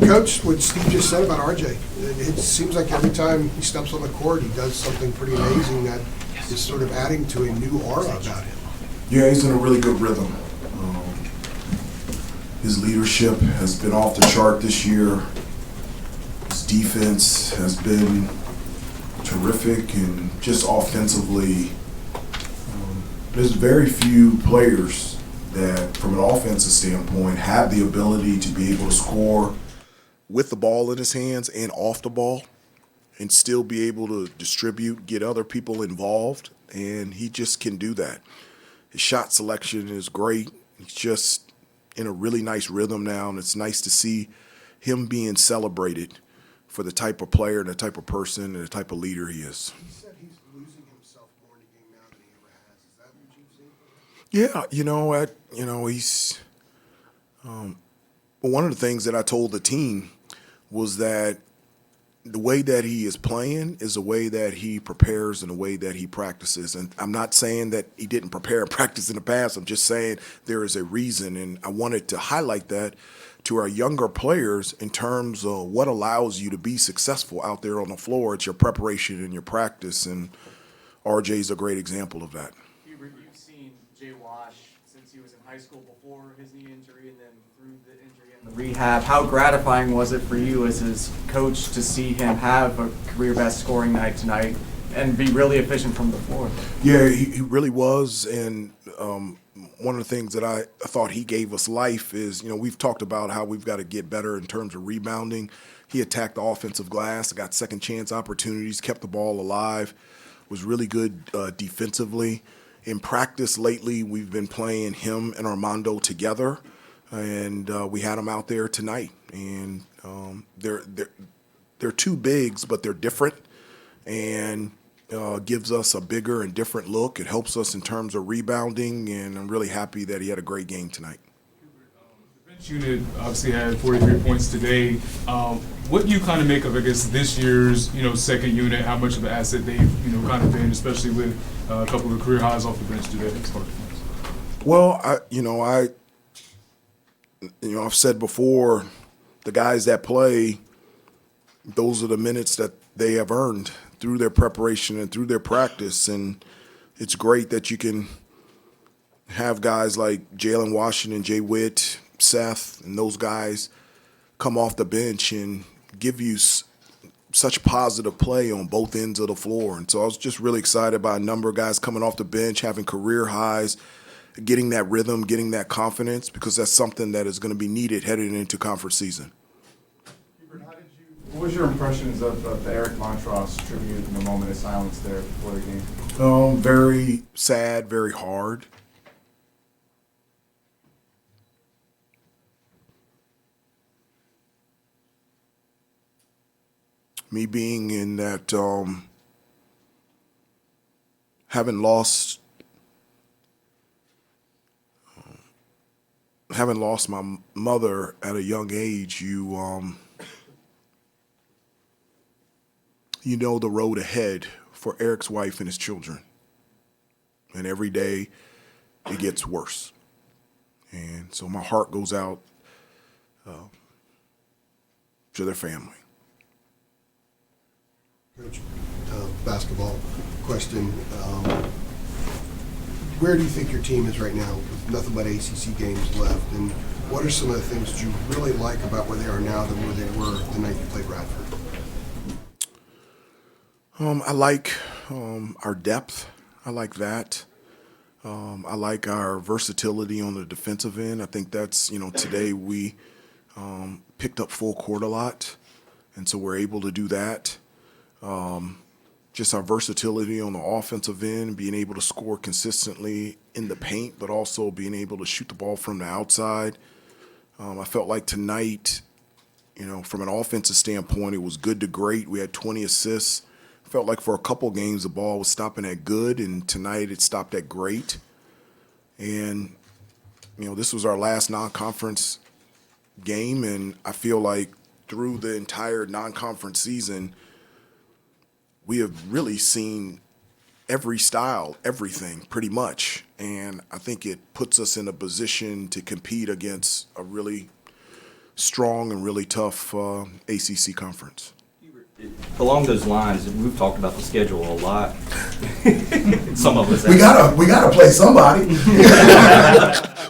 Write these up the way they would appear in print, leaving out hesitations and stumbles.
Coach, what Steve just said about RJ, it seems like every time he steps on the court, he does something pretty amazing that is sort of adding to a new aura about him. Yeah, he's in a really good rhythm. His leadership has been off the chart this year. His defense has been terrific, and just offensively, there's very few players that, from an offensive standpoint, have the ability to be able to score with the ball in his hands and off the ball and still be able to distribute, get other people involved, and he just can do that. His shot selection is great. He's just in a really nice rhythm now, and it's nice to see him being celebrated for the type of player and the type of person and the type of leader he is. He said he's losing himself more in the game now than he ever has. Is that what you've seen? Yeah, he's one of the things that I told the team was that the way that he is playing is the way that he prepares and the way that he practices. And I'm not saying that he didn't prepare and practice in the past. I'm just saying there is a reason. And I wanted to highlight that to our younger players in terms of what allows you to be successful out there on the floor. It's your preparation and your practice. And RJ is a great example of that. Hubert, you've seen Jay Wash since he was in high school before his knee injury and then through the injury and the rehab. How gratifying was it for you as his coach to see him have a career best scoring night tonight and be really efficient from the floor? Yeah, he really was. And one of the things that I thought he gave us life is, we've talked about how we've got to get better in terms of rebounding. He attacked the offensive glass, got second chance opportunities, kept the ball alive, was really good defensively. In practice lately, we've been playing him and Armando together, and we had them out there tonight. And they're two bigs, but they're different, and gives us a bigger and different look. It helps us in terms of rebounding, and I'm really happy that he had a great game tonight. The bench unit obviously had 43 points today. What do you kind of make of, I guess, this year's second unit? How much of an asset they've kind of been, especially with a couple of career highs off the bench today? Well, I've said before, the guys that play, those are the minutes that they have earned through their preparation and through their practice. And it's great that you can have guys like Jalen Washington, Jay Witt, Seth, and those guys come off the bench and give you such positive play on both ends of the floor. And so I was just really excited by a number of guys coming off the bench, having career highs, getting that rhythm, getting that confidence, because that's something that is going to be needed heading into conference season. What was your impressions of the Eric Montross tribute and the moment of silence there before the game? Very sad, very hard. Me being in that, having lost my mother at a young age, you know the road ahead for Eric's wife and his children. And every day it gets worse. And so my heart goes out to their family. Coach, basketball question. Where do you think your team is right now with nothing but ACC games left? And what are some of the things that you really like about where they are now than where they were the night you played Radford? I like our depth. I like that. I like our versatility on the defensive end. I think that's, today we picked up full court a lot, and so we're able to do that. Just our versatility on the offensive end, being able to score consistently in the paint, but also being able to shoot the ball from the outside. I felt like tonight, from an offensive standpoint, it was good to great. We had 20 assists. I felt like for a couple games the ball was stopping at good, and tonight it stopped at great. And, this was our last non-conference game, and I feel like through the entire non-conference season, we have really seen every style, everything pretty much. And I think it puts us in a position to compete against a really strong and really tough ACC conference. Along those lines, we've talked about the schedule a lot. Some of us. We gotta play somebody.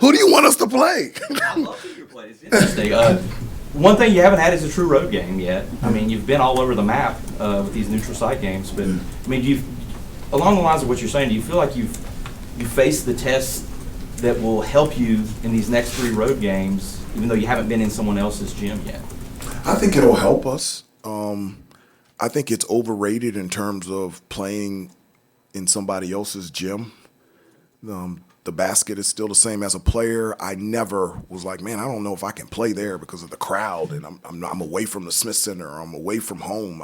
Who do you want us to play? I love that your play. It's interesting. One thing you haven't had is a true road game yet. I mean, you've been all over the map with these neutral site games, but I mean, along the lines of what you're saying, do you feel like you faced the tests that will help you in these next 3 road games, even though you haven't been in someone else's gym yet? I think it'll help us. I think it's overrated in terms of playing in somebody else's gym. The basket is still the same. As a player, I never was like, man, I don't know if I can play there because of the crowd, and I'm away from the Smith Center, or I'm away from home.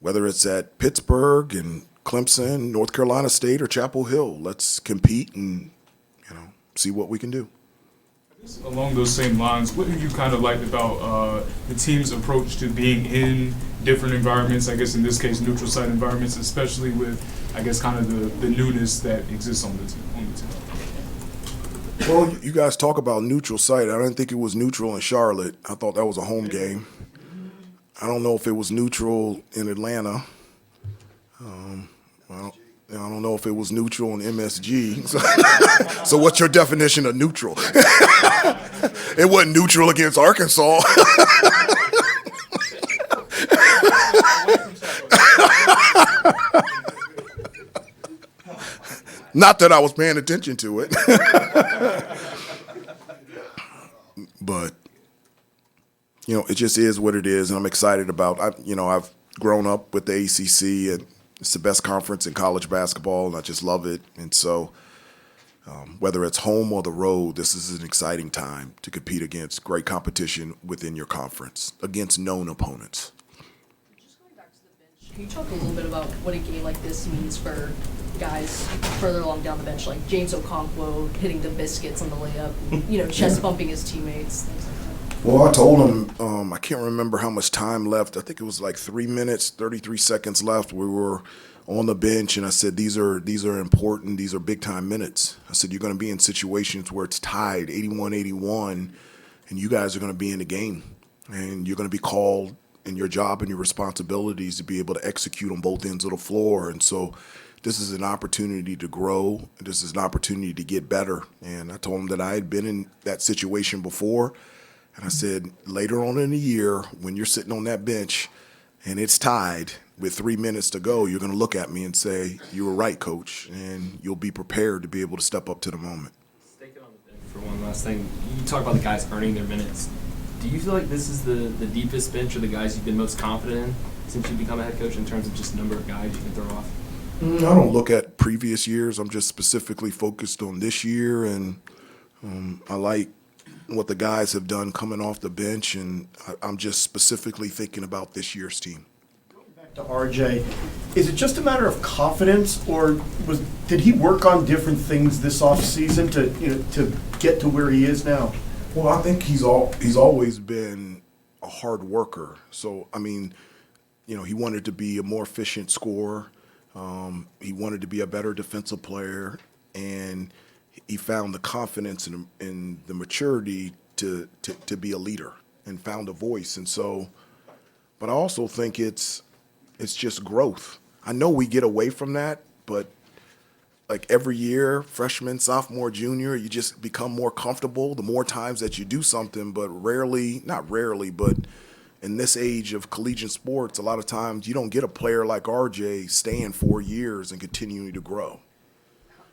Whether it's at Pittsburgh and Clemson, North Carolina State, or Chapel Hill, let's compete and see what we can do. Along those same lines, what have you kind of liked about the team's approach to being in different environments, I guess in this case neutral site environments, especially with, I guess, kind of the newness that exists on the team? Well, you guys talk about neutral site. I didn't think it was neutral in Charlotte. I thought that was a home game. I don't know if it was neutral in Atlanta. I don't know if it was neutral in MSG. So what's your definition of neutral? It wasn't neutral against Arkansas. Not that I was paying attention to it. But, it just is what it is, and I'm excited about I've grown up with the ACC, and it's the best conference in college basketball, and I just love it. And so whether it's home or the road, this is an exciting time to compete against great competition within your conference, against known opponents. Just going back to the bench, can you talk a little bit about what a game like this means for guys further along down the bench, like James Okonkwo hitting the biscuits on the layup, chest bumping his teammates, things like that? Well, I told him, I can't remember how much time left. I think it was like 3 minutes, 33 seconds left. We were on the bench, and I said, these are important. These are big-time minutes. I said, you're going to be in situations where it's tied 81-81, and you guys are going to be in the game. And you're going to be called in your job and your responsibilities to be able to execute on both ends of the floor. And so this is an opportunity to grow. This is an opportunity to get better. And I told him that I had been in that situation before. And I said, later on in the year, when you're sitting on that bench and it's tied with 3 minutes to go, you're going to look at me and say, you were right, coach, and you'll be prepared to be able to step up to the moment. Sticking on the bench for one last thing, you talk about the guys earning their minutes. Do you feel like this is the deepest bench, or the guys you've been most confident in since you've become a head coach in terms of just number of guys you can throw off? I don't look at previous years. I'm just specifically focused on this year, and I like what the guys have done coming off the bench, and I'm just specifically thinking about this year's team. Back to RJ, is it just a matter of confidence, or did he work on different things this offseason to get to where he is now? Well, I think he's always been a hard worker. So, I mean, he wanted to be a more efficient scorer. He wanted to be a better defensive player, and he found the confidence and the maturity to be a leader and found a voice. And so, but I also think it's just growth. I know we get away from that, but like every year, freshman, sophomore, junior, you just become more comfortable the more times that you do something, but not rarely, but in this age of collegiate sports, a lot of times you don't get a player like RJ staying 4 years and continuing to grow.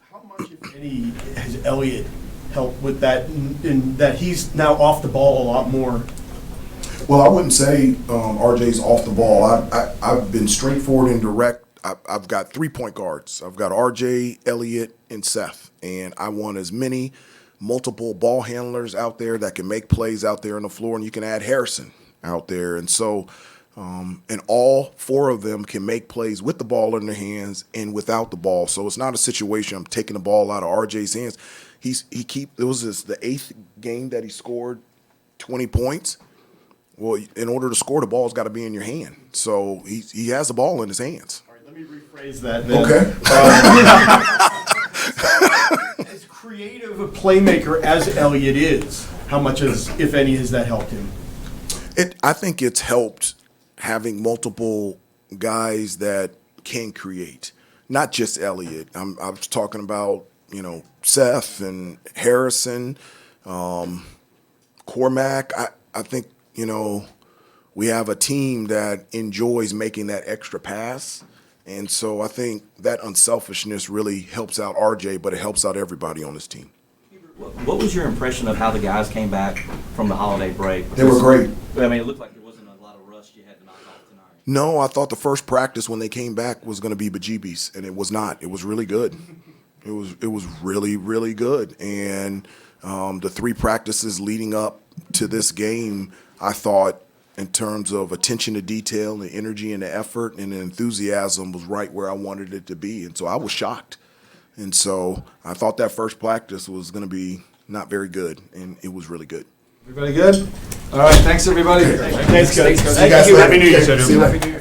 How much, if any, has Elliott helped with that, in that he's now off the ball a lot more? Well, I wouldn't say RJ's off the ball. I've been straightforward and direct. I've got 3 point guards. I've got RJ, Elliott, and Seth. And I want as many multiple ball handlers out there that can make plays out there on the floor, and you can add Harrison out there. And so, and all 4 of them can make plays with the ball in their hands and without the ball. So it's not a situation I'm taking the ball out of RJ's hands. It was the 8th game that he scored 20 points. Well, in order to score, the ball's got to be in your hand. So he has the ball in his hands. All right, let me rephrase that then. Okay. As creative a playmaker as Elliott is, how much has, if any, has that helped him? I think it's helped having multiple guys that can create, not just Elliott. I was talking about, Seth and Harrison, Cormac. I think, we have a team that enjoys making that extra pass. And so I think that unselfishness really helps out RJ, but it helps out everybody on this team. What was your impression of how the guys came back from the holiday break? They were great. I mean, it looked like there wasn't a lot of rust you had to knock off tonight. No, I thought the first practice when they came back was going to be bejeebies, and it was not. It was really good. It was really, really good. And the 3 practices leading up to this game, I thought, in terms of attention to detail, the energy and the effort and the enthusiasm was right where I wanted it to be. And so I was shocked. And so I thought that first practice was going to be not very good, and it was really good. Everybody good? All right, thanks, everybody. Thanks, guys. Thank you. Happy New Year. See you later.